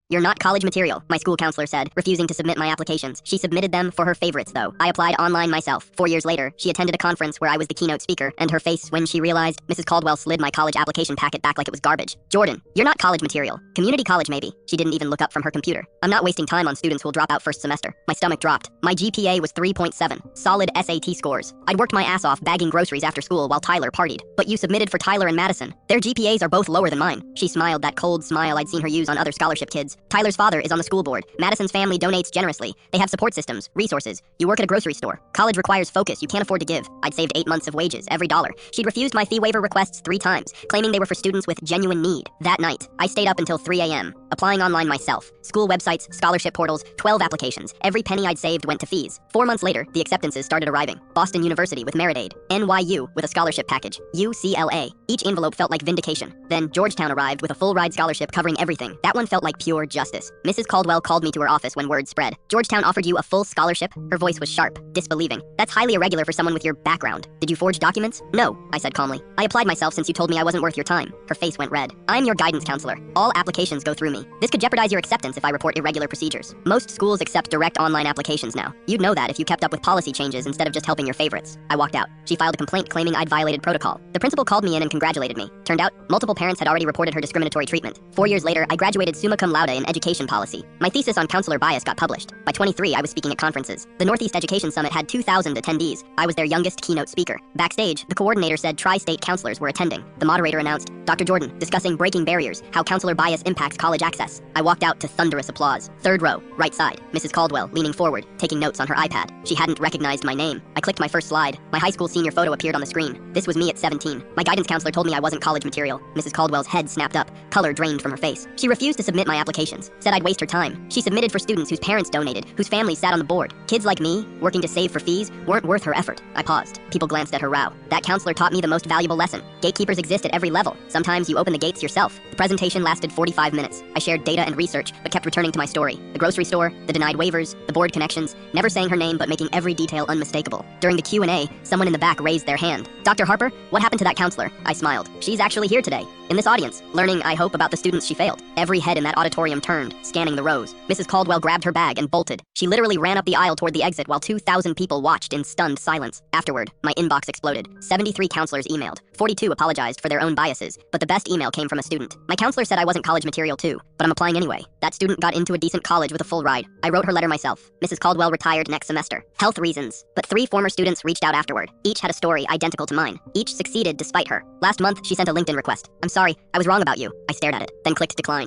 You're not college material, my school counselor said, refusing to submit my applications. She submitted them for her favorites, though. I applied online myself. 4 years later, she attended a conference where I was the keynote speaker, and her face when she realized Mrs. Caldwell slid my college application packet back like it was garbage. Jordan, you're not college material. Community college, maybe. She didn't even look up from her computer. I'm not wasting time on students who'll drop out first semester. My stomach dropped. My GPA was 3.7. Solid SAT scores. I'd worked my ass off bagging groceries after school while Tyler partied. But you submitted for Tyler and Madison. Their GPAs are both lower than mine. She smiled, that cold smile I'd seen her use on other scholarship kids. Tyler's father is on the school board. Madison's family donates generously. They have support systems, resources. You work at a grocery store. College requires focus you can't afford to give. I'd saved 8 months of wages, every dollar. She'd refused my fee waiver requests 3 times, claiming they were for students with genuine need. That night, I stayed up until 3 a.m., applying online myself. School websites, scholarship portals, 12 applications. Every penny I'd saved went to fees. 4 months later, the acceptances started arriving. Boston University with merit aid. NYU with a scholarship package. UCLA. Each envelope felt like vindication. Then Georgetown arrived with a full ride scholarship covering everything. That one felt like pure justice. Mrs. Caldwell called me to her office when word spread. Georgetown offered you a full scholarship? Her voice was sharp, disbelieving. That's highly irregular for someone with your background. Did you forge documents? No, I said calmly. I applied myself since you told me I wasn't worth your time. Her face went red. I'm your guidance counselor. All applications go through me. This could jeopardize your acceptance if I report irregular procedures. Most schools accept direct online applications now. You'd know that if you kept up with policy changes instead of just helping your favorites. I walked out. She filed a complaint claiming I'd violated protocol. The principal called me in and congratulated me. Turned out, multiple parents had already reported her discriminatory treatment. 4 years later, I graduated summa cum laude in education policy. My thesis on counselor bias got published. By 23, I was speaking at conferences. The Northeast Education Summit had 2,000 attendees. I was their youngest keynote speaker. Backstage, the coordinator said tri-state counselors were attending. The moderator announced, Dr. Jordan, discussing breaking barriers, how counselor bias impacts college access. I walked out to thunderous applause. 3rd row, right side, Mrs. Caldwell, leaning forward, taking notes on her iPad. She hadn't recognized my name. I clicked my first slide. My high school senior photo appeared on the screen. This was me at 17. My guidance counselor told me I wasn't college material. Mrs. Caldwell's head snapped up. Color drained from her face. She refused to submit my applications. Said I'd waste her time. She submitted for students whose parents donated, whose families sat on the board. Kids like me, working to save for fees, weren't worth her effort. I paused. People glanced at her row. That counselor taught me the most valuable lesson. Gatekeepers exist at every level. Sometimes you open the gates yourself. The presentation lasted 45 minutes. I shared data and research, but kept returning to my story. The grocery store, the denied waivers, the board connections, never saying her name but making every detail unmistakable. During the Q&A, someone in the back raised their hand. Dr. Harper, what happened to that counselor? I smiled. She's actually here today. In this audience, learning, I hope, about the students she failed. Every head in that auditorium turned, scanning the rows. Mrs. Caldwell grabbed her bag and bolted. She literally ran up the aisle toward the exit while 2,000 people watched in stunned silence. Afterward, my inbox exploded. 73 counselors emailed. 42 apologized for their own biases, but the best email came from a student. My counselor said I wasn't college material too, but I'm applying anyway. That student got into a decent college with a full ride. I wrote her letter myself. Mrs. Caldwell retired next semester. Health reasons. But 3 former students reached out afterward. Each had a story identical to mine. Each succeeded despite her. Last month, she sent a LinkedIn request. I'm sorry, I was wrong about you. I stared at it, then clicked decline.